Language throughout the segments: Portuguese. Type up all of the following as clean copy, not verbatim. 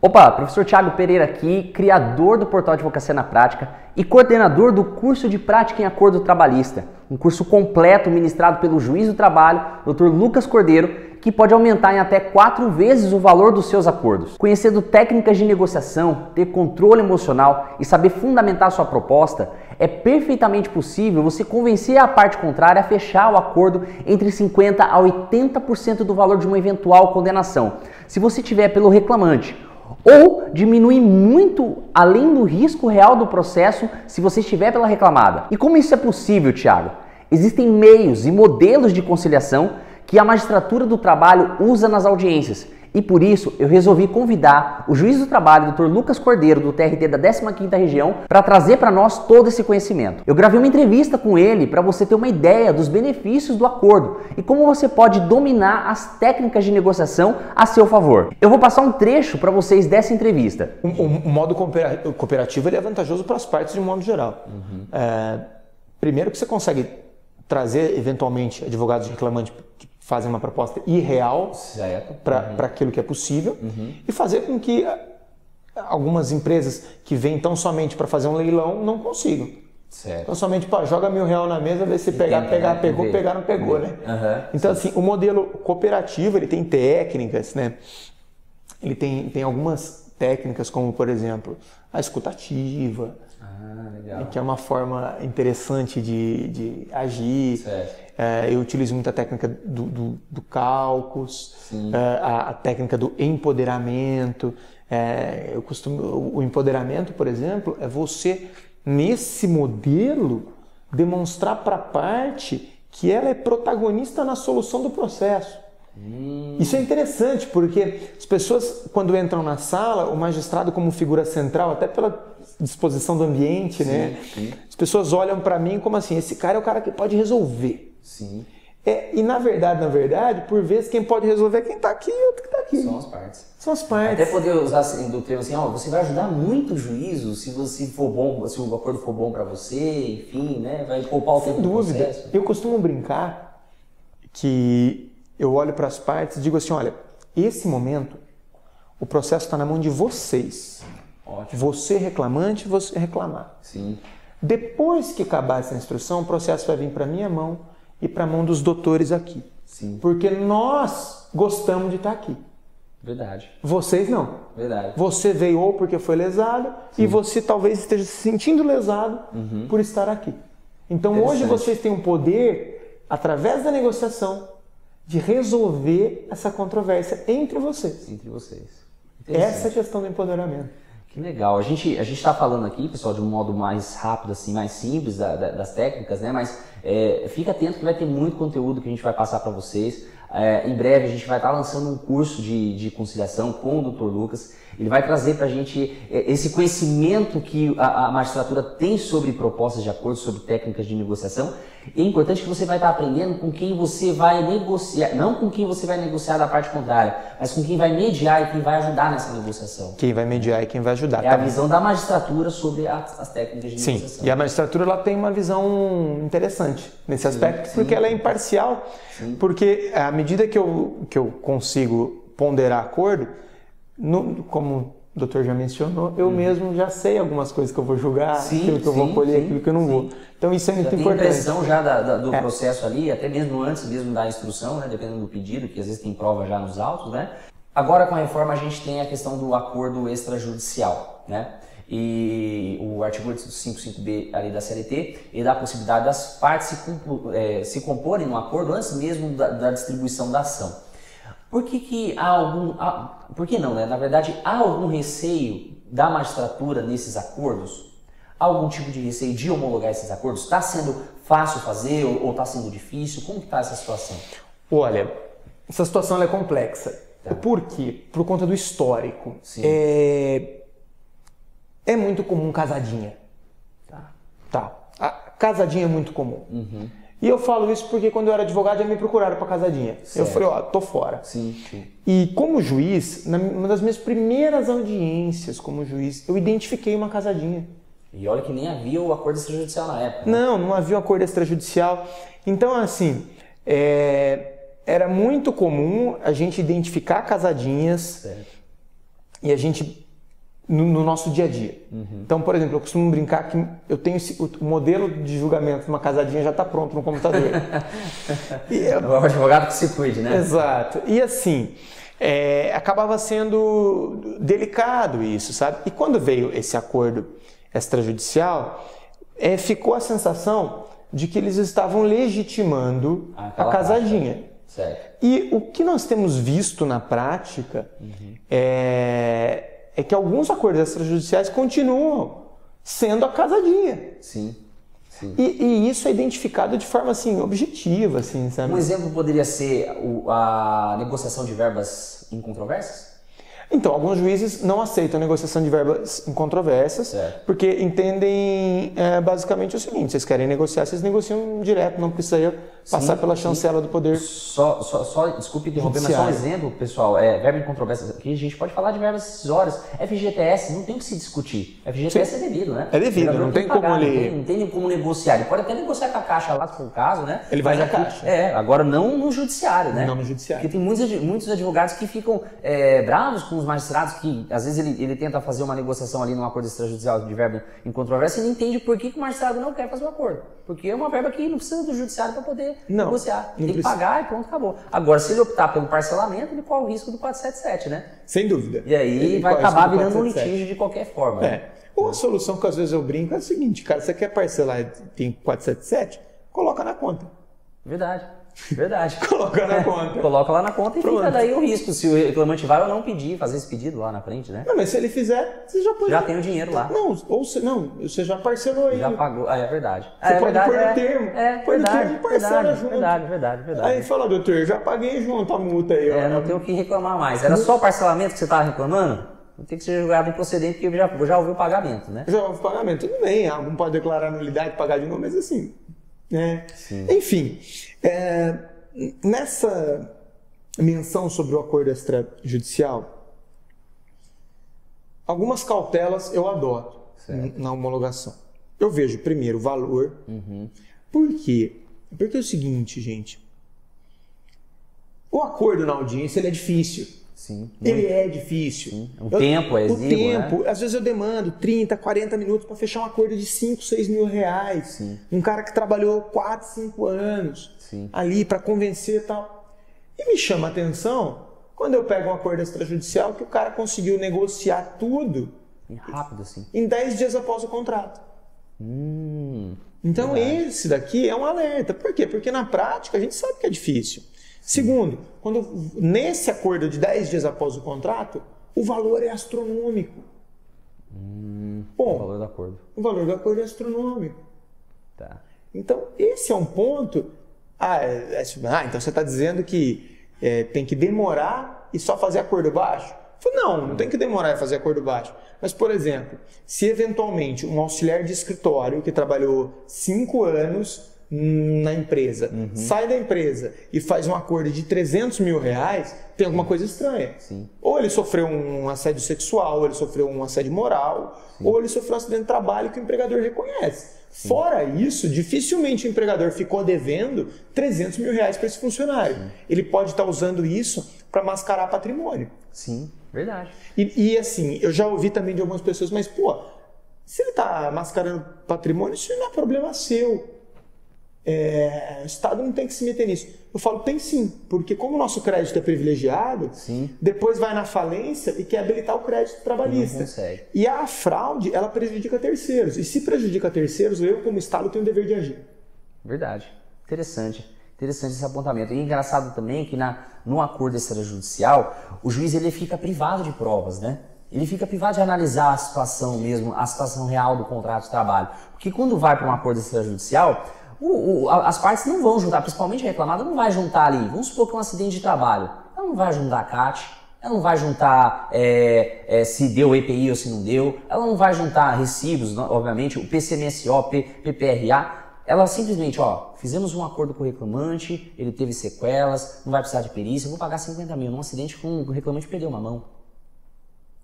Opa, professor Thiago Pereira aqui, criador do Portal Advocacia na Prática e coordenador do curso de Prática em Acordo Trabalhista, um curso completo ministrado pelo juiz do trabalho, Dr. Lucas Cordeiro, que pode aumentar em até 4 vezes o valor dos seus acordos. Conhecendo técnicas de negociação, ter controle emocional e saber fundamentar sua proposta, é perfeitamente possível você convencer a parte contrária a fechar o acordo entre 50% a 80% do valor de uma eventual condenação, se você tiver pelo reclamante, ou diminuir muito além do risco real do processo se você estiver pela reclamada. E como isso é possível, Thiago? Existem meios e modelos de conciliação que a magistratura do trabalho usa nas audiências. E por isso eu resolvi convidar o juiz do trabalho, Dr. Lucas Cordeiro, do TRT da 15ª Região, para trazer para nós todo esse conhecimento. Eu gravei uma entrevista com ele para você ter uma ideia dos benefícios do acordo e como você pode dominar as técnicas de negociação a seu favor. Eu vou passar um trecho para vocês dessa entrevista. O modo cooperativo ele é vantajoso para as partes de um modo geral. Primeiro que você consegue trazer eventualmente advogados reclamantes que fazem uma proposta irreal para aquilo que é possível e fazer com que algumas empresas que vêm tão somente para fazer um leilão não consigam. Então somente joga R$1.000 na mesa, vê se pegar, pegou, pegar, não pegou, né? Então assim, o modelo cooperativo ele tem técnicas, né? Ele tem algumas técnicas como, por exemplo, a escutativa, que é uma forma interessante de agir. Eu utilizo muita técnica do cálculos, a técnica do empoderamento. O empoderamento, por exemplo, é você, nesse modelo, demonstrar para a parte que ela é protagonista na solução do processo. Isso é interessante porque as pessoas, quando entram na sala, o magistrado como figura central, até pela disposição do ambiente, né? As pessoas olham para mim como assim, esse cara é o cara que pode resolver. E na verdade, por vezes quem pode resolver é quem está aqui e outro que está aqui. São as partes. São as partes. Até poder usar assim, do termo assim, você vai ajudar muito o juízo se você for bom, se o acordo for bom para você, enfim, né? Vai poupar o tempo do processo. Sem dúvida. Eu costumo brincar que eu olho para as partes e digo assim, olha, esse momento, o processo está na mão de vocês. Ótimo. Você reclamante, você reclamar. Depois que acabar essa instrução, o processo vai vir para minha mão e para a mão dos doutores aqui. Porque nós gostamos de estar aqui. Verdade. Vocês não. Verdade. Você veio ou porque foi lesado e você talvez esteja se sentindo lesado por estar aqui. Então hoje vocês têm um poder, através da negociação, de resolver essa controvérsia entre vocês. Essa é a questão do empoderamento. Que legal. A gente está falando aqui, pessoal, de um modo mais rápido, assim, mais simples das técnicas, né? Mas fica atento que vai ter muito conteúdo que a gente vai passar para vocês. Em breve a gente vai estar lançando um curso de conciliação com o Dr. Lucas. Ele vai trazer para a gente esse conhecimento que a magistratura tem sobre propostas de acordo, sobre técnicas de negociação. E é importante que você vai estar aprendendo com quem você vai negociar, não com quem você vai negociar da parte contrária, mas com quem vai mediar e quem vai ajudar nessa negociação. Quem vai mediar e quem vai ajudar. É a visão da magistratura sobre as técnicas de negociação. E a magistratura ela tem uma visão interessante nesse aspecto, porque ela é imparcial, porque à medida que eu consigo ponderar acordo, como o doutor já mencionou, eu mesmo já sei algumas coisas que eu vou julgar, aquilo que eu vou colher, aquilo que eu não vou. Então isso é muito importante. Tem impressão já do processo ali, até mesmo antes mesmo da instrução, né, dependendo do pedido, que às vezes tem prova já nos autos, né? Agora com a reforma a gente tem a questão do acordo extrajudicial, né? E o artigo 855B ali da CLT, ele dá a possibilidade das partes se comporem no acordo antes mesmo da distribuição da ação. Por que há algum... por que não, né? Na verdade, há algum receio da magistratura nesses acordos? Há algum tipo de receio de homologar esses acordos? Está sendo fácil fazer ou está sendo difícil? Como está essa situação? Olha, essa situação ela é complexa. Por quê? Por conta do histórico. É muito comum casadinha. A casadinha é muito comum. E eu falo isso porque quando eu era advogado já me procuraram para casadinha. Eu falei, tô fora. E como juiz, numa das minhas primeiras audiências como juiz, eu identifiquei uma casadinha. E olha que nem havia o acordo extrajudicial na época. Não havia o acordo extrajudicial. Então, assim, era muito comum a gente identificar casadinhas e a gente, no nosso dia a dia. Então, por exemplo, eu costumo brincar que eu tenho o modelo de julgamento de uma casadinha já está pronto no computador. O advogado que se cuide, né? Exato. E assim, acabava sendo delicado isso, sabe? E quando veio esse acordo extrajudicial, ficou a sensação de que eles estavam legitimando a casadinha. Certo. E o que nós temos visto na prática é que alguns acordos extrajudiciais continuam sendo a casadinha. Sim. E isso é identificado de forma assim, objetiva, assim, sabe? Um exemplo poderia ser a negociação de verbas incontroversas? Então, alguns juízes não aceitam negociação de verbas incontroversas, porque entendem basicamente o seguinte: vocês querem negociar, vocês negociam direto, não precisa passar pela chancela do poder. Só desculpe interromper, mas só um exemplo, pessoal, verba incontroversas. Aqui a gente pode falar de verbas decisórias. FGTS, não tem o que se discutir. FGTS é devido, né? É devido, não tem como ele... Não tem como negociar. Ele pode até negociar com a Caixa lá, se for o caso, né? Ele vai na Caixa. Agora não no judiciário, né? Não no judiciário. Porque tem muitos advogados que ficam bravos com os magistrados, que às vezes ele tenta fazer uma negociação ali num acordo extrajudicial de verba incontroversa e não entende por que o magistrado não quer fazer o acordo. Porque é uma verba que não precisa do judiciário para poder negociar. Tem que pagar e pronto, acabou. Agora, se ele optar pelo parcelamento, ele corre o risco do 477, né? Sem dúvida. E aí vai acabar virando um litígio de qualquer forma. Né? Ou a solução que às vezes eu brinco é o seguinte, cara, você quer parcelar e tem 477, coloca na conta. Verdade. Coloca na conta. Coloca lá na conta e fica daí o risco, se o reclamante vai ou não pedir, fazer esse pedido lá na frente, né? Não, mas se ele fizer, você já pode... Já tem o dinheiro lá. Você já parcelou aí. Já pagou, é verdade. Você pode pôr no termo. Põe no termo e parcela junto. Verdade. Aí fala, doutor, eu já paguei junto a multa aí. Não tenho o que reclamar mais. Era só o parcelamento que você estava reclamando? Não tem que ser julgado improcedente, porque já ouviu o pagamento, né? Já ouviu o pagamento, tudo bem. Algum pode declarar nulidade e pagar de novo, mas assim... Sim. Enfim, nessa menção sobre o acordo extrajudicial, algumas cautelas eu adoto na homologação. Eu vejo primeiro o valor. Por quê? Porque é o seguinte, gente, o acordo na audiência ele é difícil. Sim. Ele é difícil. Sim. O tempo é exíguo, O tempo, né? Às vezes eu demando 30, 40 minutos para fechar um acordo de 5, 6 mil reais. Sim. Um cara que trabalhou 4, 5 anos ali para convencer e tal. E me chama a atenção quando eu pego um acordo extrajudicial que o cara conseguiu negociar tudo rápido, assim. em 10 dias após o contrato. Então esse daqui é um alerta. Por quê? Porque na prática a gente sabe que é difícil. Segundo, nesse acordo de 10 dias após o contrato, o valor é astronômico. O valor do acordo. O valor do acordo é astronômico. Tá. Então, esse é um ponto... então você está dizendo que tem que demorar e só fazer acordo baixo? Não tem que demorar e fazer acordo baixo. Mas, por exemplo, se eventualmente um auxiliar de escritório que trabalhou 5 anos... na empresa, sai da empresa e faz um acordo de 300 mil reais, tem alguma coisa estranha. Sim. Ou ele sofreu um assédio sexual, ou ele sofreu um assédio moral, ou ele sofreu um acidente de trabalho que o empregador reconhece. Fora isso, dificilmente o empregador ficou devendo 300 mil reais para esse funcionário. Ele pode estar usando isso para mascarar patrimônio. Sim, verdade. E assim, eu já ouvi também de algumas pessoas, mas se ele está mascarando patrimônio, isso não é problema seu. O Estado não tem que se meter nisso. Eu falo, tem sim, porque como o nosso crédito é privilegiado, depois vai na falência e quer habilitar o crédito trabalhista. Não consegue. E a fraude, ela prejudica terceiros. E se prejudica terceiros, eu como Estado tenho o dever de agir. Verdade. Interessante esse apontamento. E engraçado também que no acordo extrajudicial, o juiz ele fica privado de provas, né? Ele fica privado de analisar a situação mesmo, a situação real do contrato de trabalho. Porque quando vai para um acordo extrajudicial, as partes não vão juntar, principalmente a reclamada não vai juntar ali, vamos supor que é um acidente de trabalho, ela não vai juntar a CAT, ela não vai juntar se deu EPI ou se não deu, ela não vai juntar recibos, obviamente, o PCMSO, PPRA, ela simplesmente, fizemos um acordo com o reclamante, ele teve sequelas, não vai precisar de perícia, eu vou pagar 50 mil num acidente que o reclamante perdeu uma mão.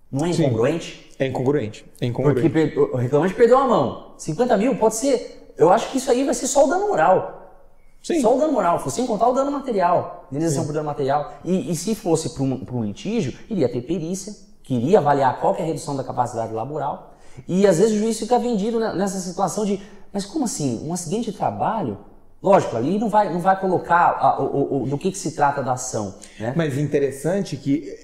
Não é incongruente? É incongruente. Porque o reclamante perdeu uma mão, 50 mil pode ser... Eu acho que isso aí vai ser só o dano moral. Sim. Só o dano moral, sem contar o dano material, indenização por dano material. E se fosse para um litígio, iria ter perícia, queria avaliar qual que é a redução da capacidade laboral, e às vezes o juiz fica vendido nessa situação de, mas como assim, um acidente de trabalho? Lógico, ali não vai colocar do que se trata da ação, né? Mas interessante que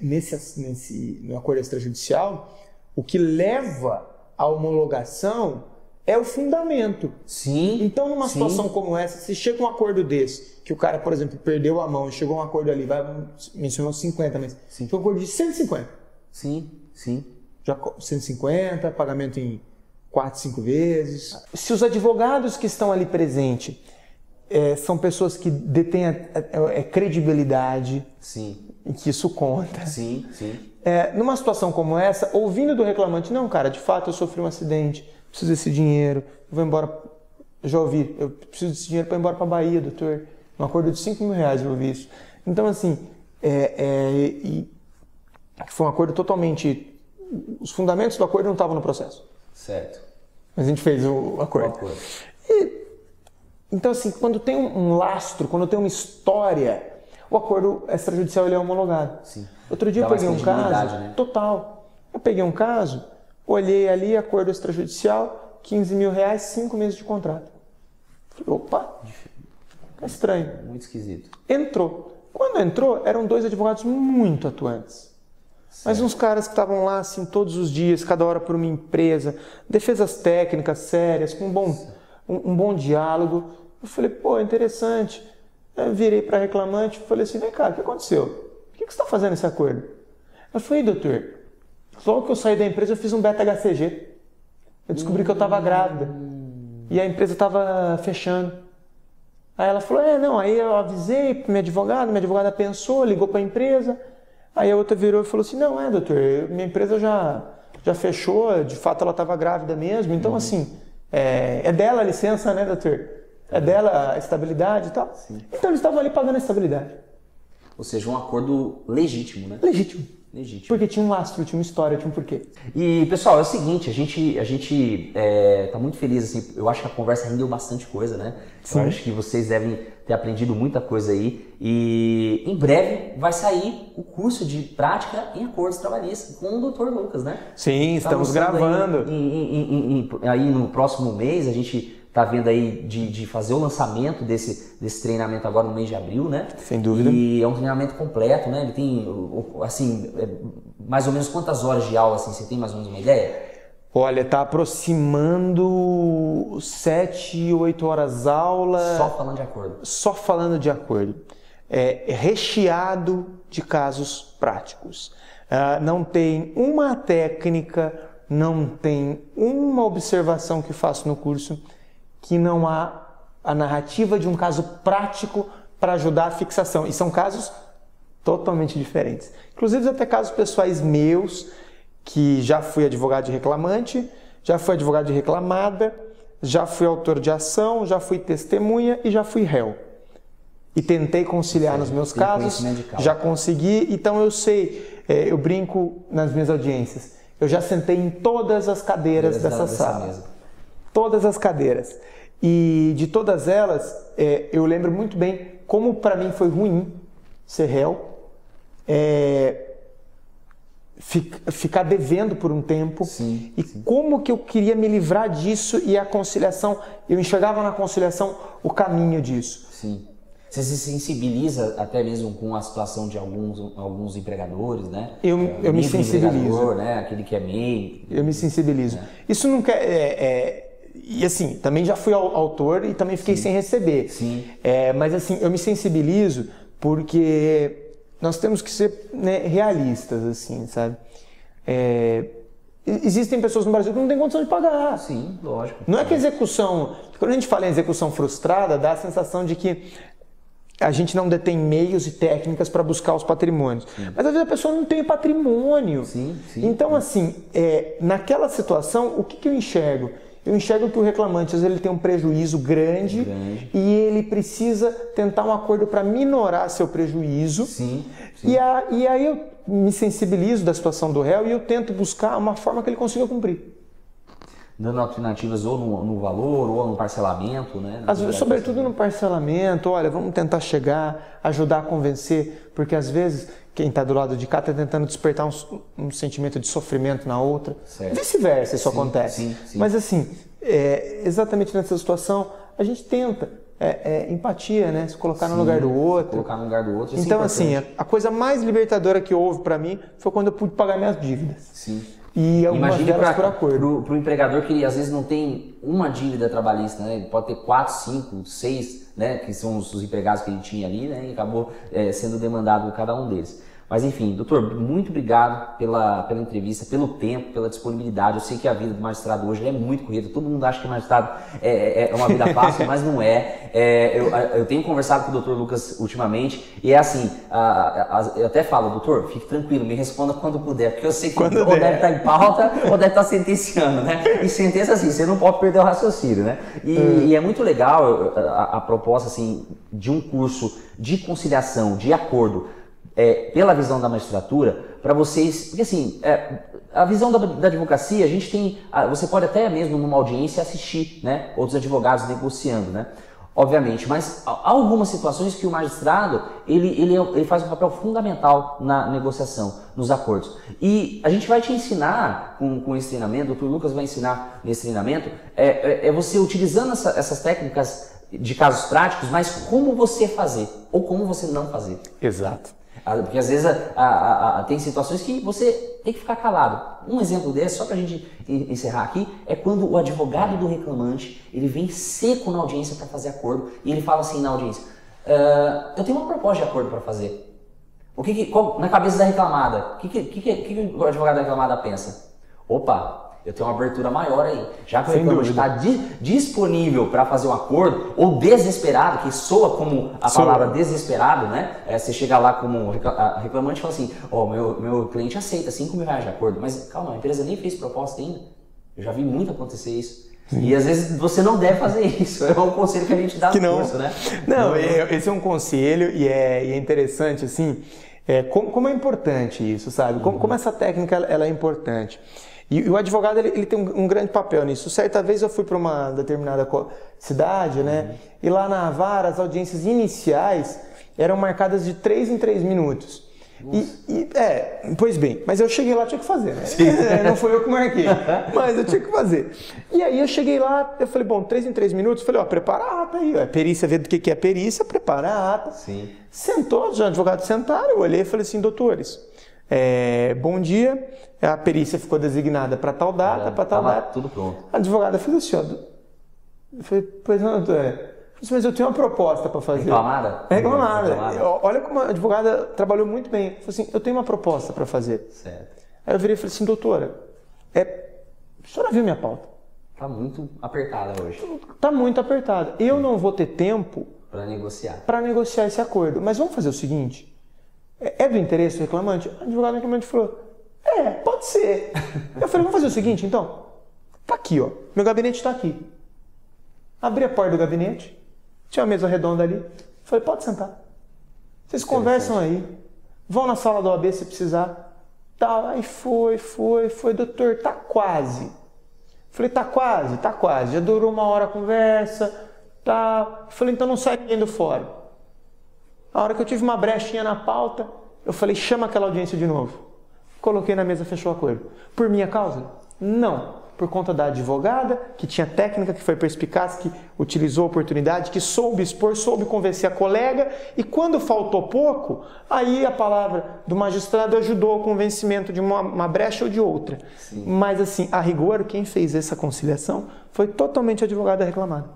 no acordo extrajudicial, o que leva à homologação é o fundamento. Sim. Então, numa situação como essa, se chega um acordo desse, que o cara, por exemplo, perdeu a mão e chegou a um acordo ali, mencionou 50, mas chegou um acordo de 150. Sim. Já 150, pagamento em 4, 5 vezes. Se os advogados que estão ali presentes são pessoas que detêm credibilidade, sim, e que isso conta. Sim. Numa situação como essa, ouvindo do reclamante, não, cara, de fato eu sofri um acidente, preciso desse dinheiro, eu vou embora, já ouvi, eu preciso desse dinheiro para ir embora para a Bahia, doutor, um acordo de 5 mil reais eu ouvi isso. Então, assim, foi um acordo totalmente, os fundamentos do acordo não estavam no processo. Certo. Mas a gente fez o acordo. Então, assim, quando tem um lastro, quando tem uma história, o acordo extrajudicial ele é homologado. Sim. Outro dia eu peguei um caso, né? Total. Eu peguei um caso, olhei ali, acordo extrajudicial, 15 mil reais, 5 meses de contrato. Falei, opa, é estranho. Muito esquisito. Entrou. Quando entrou, eram 2 advogados muito atuantes. Certo. Mas uns caras que estavam lá, assim, todos os dias, cada hora por uma empresa, defesas técnicas sérias, com um bom diálogo. Eu falei, pô, interessante. Eu virei para reclamante e falei assim, vem cá, o que aconteceu? Por que você está fazendo esse acordo? Eu falei, doutor, logo que eu saí da empresa eu fiz um beta-HCG. Eu descobri que eu estava grávida. E a empresa estava fechando. Aí ela falou, aí eu avisei para minha advogada pensou, ligou para a empresa. Aí a outra virou e falou assim, não, doutor, minha empresa já fechou, de fato ela estava grávida mesmo. Então, assim, é dela a licença, né, doutor? É dela a estabilidade e tal. Sim. Então eles estavam ali pagando a estabilidade. Ou seja, um acordo legítimo, né? Legítimo. Porque tinha um lastro, tinha uma história, tinha um porquê. E, pessoal, é o seguinte, a gente tá muito feliz, assim, eu acho que a conversa rendeu bastante coisa, né? Sim. Eu acho que vocês devem ter aprendido muita coisa aí. E em breve vai sair o curso de prática em acordos trabalhistas com o Dr. Lucas, né? Sim, estamos gravando. Aí no próximo mês a gente tá vendo aí de fazer o lançamento desse treinamento agora no mês de abril, né? Sem dúvida. E é um treinamento completo, né? Ele tem, assim, mais ou menos quantas horas de aula, assim, você tem mais ou menos uma ideia? Olha, tá aproximando 7, 8 horas aula. Só falando de acordo. Só falando de acordo. Recheado de casos práticos. Não tem uma técnica, não tem uma observação que faço no curso que não há a narrativa de um caso prático para ajudar a fixação. E são casos totalmente diferentes. Inclusive até casos pessoais meus, que já fui advogado de reclamante, já fui advogado de reclamada, já fui autor de ação, já fui testemunha e já fui réu. E tentei conciliar nos meus casos, já consegui, então eu sei, eu brinco nas minhas audiências, eu já sentei em todas as cadeiras dessa sala. Todas as cadeiras. E de todas elas, eu lembro muito bem como para mim foi ruim ser réu, ficar devendo por um tempo, sim. Como que eu queria me livrar disso e a conciliação, eu enxergava na conciliação o caminho disso. Sim. Você se sensibiliza até mesmo com a situação de alguns empregadores, né? Eu me sensibilizo. Né? Aquele que é MEI. Eu me sensibilizo. Isso não quer... E assim, também já fui autor e também fiquei sem receber. Sim. Mas assim, eu me sensibilizo porque nós temos que ser, né, realistas, assim, sabe? Existem pessoas no Brasil que não têm condição de pagar. Sim, lógico. Não é que a execução... Quando a gente fala em execução frustrada, dá a sensação de que a gente não detém meios e técnicas para buscar os patrimônios. Sim. Mas às vezes a pessoa não tem patrimônio. Sim. Então, assim, naquela situação, o que eu enxergo? Eu enxergo que o reclamante, às vezes, ele tem um prejuízo grande e ele precisa tentar um acordo para minorar seu prejuízo. Sim. E aí eu me sensibilizo da situação do réu e eu tento buscar uma forma que ele consiga cumprir. dando alternativas ou no valor ou no parcelamento, né? Sobretudo no parcelamento, olha, vamos tentar chegar, ajudar a convencer, porque às vezes quem está do lado de cá está tentando despertar um sentimento de sofrimento na outra. Vice-versa, isso acontece. Sim. Mas assim, exatamente nessa situação, a gente tenta empatia, né? Se colocar no lugar do outro. Colocar no lugar do outro. Então, assim, a coisa mais libertadora que houve para mim foi quando eu pude pagar minhas dívidas. Sim. E algumas delas por acordo. Para o empregador que às vezes não tem uma dívida trabalhista, né? Ele pode ter 4, 5, 6, né? Que são os empregados que ele tinha ali, né? E acabou sendo demandado cada um deles. Mas enfim, doutor, muito obrigado pela entrevista, pelo tempo, pela disponibilidade. Eu sei que a vida do magistrado hoje é muito corrida. Todo mundo acha que o magistrado é uma vida fácil, mas não é. Eu tenho conversado com o doutor Lucas ultimamente e é assim, eu até falo, doutor, fique tranquilo, me responda quando puder, porque eu sei que ou deve estar em pauta ou deve estar sentenciando, né? E sentença assim, você não pode perder o raciocínio, né? E é muito legal a proposta assim, de um curso de conciliação, de acordo, pela visão da magistratura, para vocês, porque assim, a visão da advocacia, a gente tem, você pode até mesmo numa audiência assistir, né, outros advogados negociando, né, obviamente, mas há algumas situações que o magistrado, ele faz um papel fundamental na negociação, nos acordos. E a gente vai te ensinar com esse treinamento, o Dr. Lucas vai ensinar nesse treinamento, você utilizando essas técnicas de casos práticos, mas como você fazer, ou como você não fazer. Exato. Porque às vezes tem situações que você tem que ficar calado. Um exemplo desse, só para a gente encerrar aqui, é quando o advogado do reclamante ele vem seco na audiência para fazer acordo e ele fala assim na audiência: eu tenho uma proposta de acordo para fazer. Na cabeça da reclamada, o que o advogado da reclamada pensa? Opa, eu tenho uma abertura maior aí. Já que o reclamante está disponível para fazer um acordo, ou desesperado, que soa como a palavra desesperado, né? Você chega lá como reclamante e fala assim: meu cliente aceita R$5.000 de acordo, mas calma, a empresa nem fez proposta ainda. Eu já vi muito acontecer isso. Sim. E às vezes você não deve fazer isso. É um conselho que a gente dá no curso, né? Não, esse é um conselho e é interessante, assim, como é importante isso, sabe? Como essa técnica ela é importante. E o advogado ele tem um grande papel nisso. Certa vez eu fui para uma determinada cidade, né? E lá na vara as audiências iniciais eram marcadas de 3 em 3 minutos. Pois bem, mas eu cheguei lá, tinha que fazer, né? Não foi eu que marquei, mas eu tinha que fazer. E aí eu cheguei lá, eu falei, bom, 3 em 3 minutos, falei, prepara a ata aí, a perícia, vê do que é perícia, prepara a ata. Sim. Sentou, os advogados sentaram, eu olhei e falei assim, doutores, bom dia, a perícia ficou designada para tal data, para tal data. Tudo pronto. A advogada fez assim, eu falei, pois não, doutor, mas eu tenho uma proposta para fazer. Reclamada? Reclamada. Olha como a advogada trabalhou muito bem. Falei assim, eu tenho uma proposta para fazer. Certo. Aí eu virei e falei assim, doutora, a senhora viu minha pauta? Está muito apertada hoje. Está muito apertada. Eu não vou ter tempo para negociar. Para negociar esse acordo. Mas vamos fazer o seguinte, é do interesse do reclamante? O advogado do reclamante falou, pode ser. Eu falei, vamos fazer o seguinte então? Tá aqui, ó. Meu gabinete está aqui. Abri a porta do gabinete. Tinha uma mesa redonda ali. Falei, pode sentar. Vocês conversam aí. Vão na sala do OAB se precisar. Tá, aí foi. Doutor, tá quase. Falei, tá quase. Já durou 1 hora a conversa. Tá. Falei, então não sai ninguém do fórum. A hora que eu tive uma brechinha na pauta, eu falei, chama aquela audiência de novo. Coloquei na mesa, fechou o acordo. Por minha causa? Não. Por conta da advogada, que tinha técnica, que foi perspicaz, que utilizou a oportunidade, que soube expor, soube convencer a colega, e quando faltou pouco, aí a palavra do magistrado ajudou ao convencimento de uma brecha ou de outra. Sim. Mas assim, a rigor, quem fez essa conciliação foi totalmente a advogada reclamada.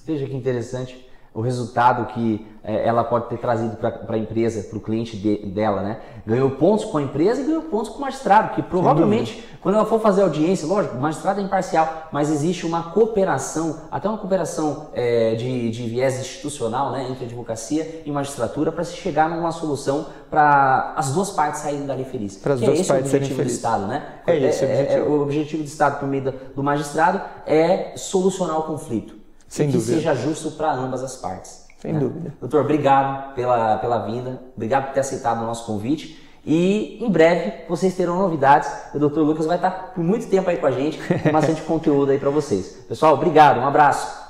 Veja que interessante o resultado que ela pode ter trazido para a empresa, para o cliente dela, né? Ganhou pontos com a empresa e ganhou pontos com o magistrado, que provavelmente, quando ela for fazer audiência, lógico, o magistrado é imparcial, mas existe uma cooperação, até uma cooperação de viés institucional, né, entre a advocacia e magistratura, para se chegar numa solução para as duas partes saírem dali felizes. Para as duas partes serem felizes. O objetivo do Estado, né? Esse o objetivo. O objetivo do Estado, por meio do magistrado, é solucionar o conflito. Sem que dúvida. Seja justo para ambas as partes. Sem dúvida. Doutor, obrigado pela vinda, obrigado por ter aceitado o nosso convite E em breve vocês terão novidades. O Dr. Lucas vai estar por muito tempo aí com a gente, com bastante conteúdo aí para vocês. Pessoal, obrigado, um abraço.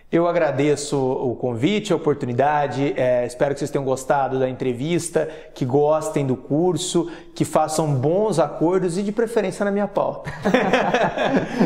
Eu agradeço o convite, a oportunidade, espero que vocês tenham gostado da entrevista, que gostem do curso, que façam bons acordos e de preferência na minha pauta.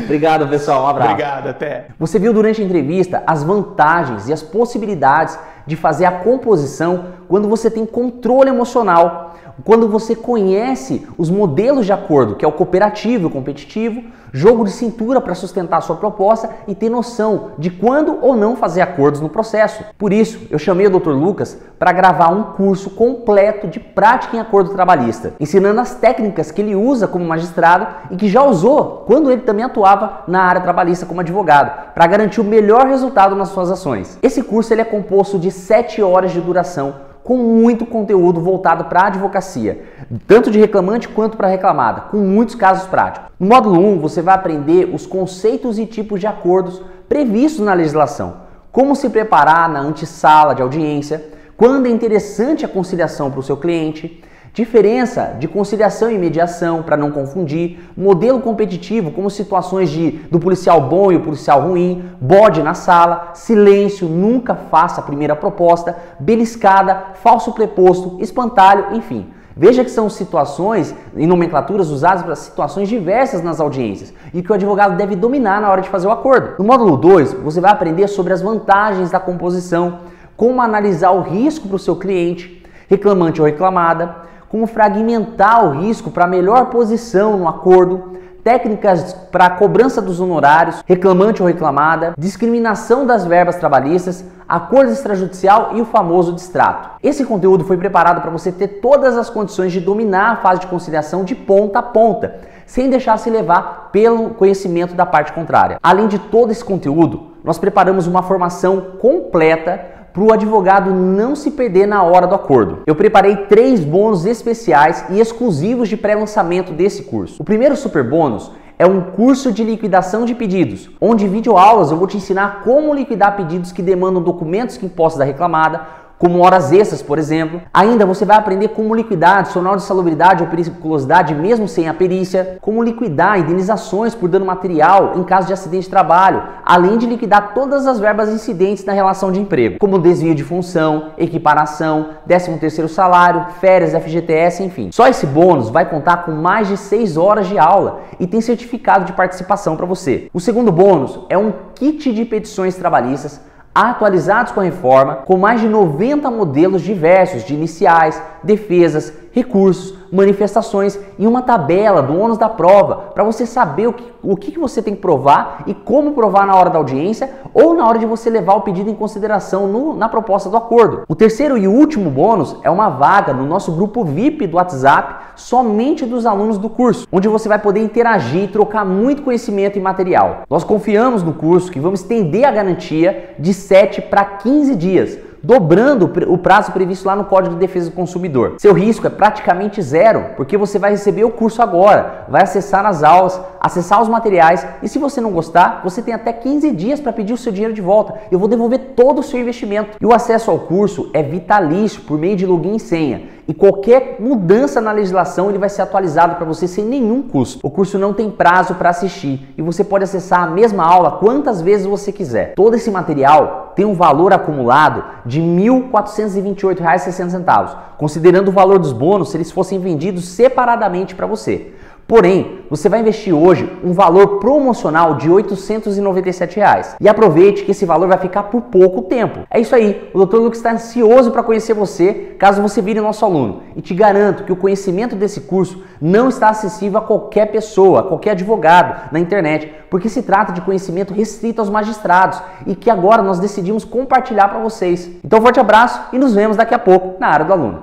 Obrigado, pessoal, um abraço. Obrigado, até. Você viu durante a entrevista as vantagens e as possibilidades de fazer a composição quando você tem controle emocional, quando você conhece os modelos de acordo, que é o cooperativo e o competitivo, jogo de cintura para sustentar a sua proposta e ter noção de quando ou não fazer acordos no processo. Por isso, eu chamei o Dr. Lucas para gravar um curso completo de prática em acordo trabalhista, ensinando as técnicas que ele usa como magistrado e que já usou quando ele também atuava na área trabalhista como advogado, para garantir o melhor resultado nas suas ações. Esse curso ele é composto de 7 horas de duração, com muito conteúdo voltado para a advocacia, tanto de reclamante quanto para reclamada, com muitos casos práticos. No módulo 1, você vai aprender os conceitos e tipos de acordos previstos na legislação, como se preparar na antessala de audiência, quando é interessante a conciliação para o seu cliente, diferença de conciliação e mediação, para não confundir, modelo competitivo, como situações do policial bom e o policial ruim, bode na sala, silêncio, nunca faça a primeira proposta, beliscada, falso preposto, espantalho, enfim. Veja que são situações e nomenclaturas usadas para situações diversas nas audiências e que o advogado deve dominar na hora de fazer o acordo. No módulo 2, você vai aprender sobre as vantagens da composição, como analisar o risco para o seu cliente, reclamante ou reclamada, como fragmentar o risco para melhor posição no acordo, técnicas para cobrança dos honorários, reclamante ou reclamada, discriminação das verbas trabalhistas, acordo extrajudicial e o famoso distrato. Esse conteúdo foi preparado para você ter todas as condições de dominar a fase de conciliação de ponta a ponta, sem deixar se levar pelo conhecimento da parte contrária. Além de todo esse conteúdo, nós preparamos uma formação completa para o advogado não se perder na hora do acordo. Eu preparei 3 bônus especiais e exclusivos de pré-lançamento desse curso. O primeiro super bônus é um curso de liquidação de pedidos, onde em videoaulas eu vou te ensinar como liquidar pedidos que demandam documentos que impostos da reclamada, como horas extras, por exemplo. Ainda você vai aprender como liquidar adicional de salubridade ou periculosidade mesmo sem a perícia, como liquidar indenizações por dano material em caso de acidente de trabalho, além de liquidar todas as verbas incidentes na relação de emprego, como desvio de função, equiparação, 13º salário, férias, FGTS, enfim. Só esse bônus vai contar com mais de 6 horas de aula e tem certificado de participação para você. O segundo bônus é um kit de petições trabalhistas atualizados com a reforma, com mais de 90 modelos diversos de iniciais, defesas, recursos, manifestações e uma tabela do ônus da prova para você saber o que você tem que provar e como provar na hora da audiência ou na hora de você levar o pedido em consideração na proposta do acordo. O terceiro e último bônus é uma vaga no nosso grupo VIP do WhatsApp somente dos alunos do curso, onde você vai poder interagir e trocar muito conhecimento e material. Nós confiamos no curso que vamos estender a garantia de 7 para 15 dias, dobrando o prazo previsto lá no Código de Defesa do Consumidor. Seu risco é praticamente zero, porque você vai receber o curso agora, vai acessar as aulas, acessar os materiais e se você não gostar, você tem até 15 dias para pedir o seu dinheiro de volta. Eu vou devolver todo o seu investimento. E o acesso ao curso é vitalício por meio de login e senha. E qualquer mudança na legislação ele vai ser atualizado para você sem nenhum custo. O curso não tem prazo para assistir e você pode acessar a mesma aula quantas vezes você quiser. Todo esse material tem um valor acumulado de R$ 1.428,60, considerando o valor dos bônus se eles fossem vendidos separadamente para você. Porém, você vai investir hoje um valor promocional de R$ 897. E aproveite que esse valor vai ficar por pouco tempo. É isso aí, o Dr. Lucas está ansioso para conhecer você, caso você vire nosso aluno. E te garanto que o conhecimento desse curso não está acessível a qualquer pessoa, a qualquer advogado na internet, porque se trata de conhecimento restrito aos magistrados e que agora nós decidimos compartilhar para vocês. Então, forte abraço e nos vemos daqui a pouco na área do aluno.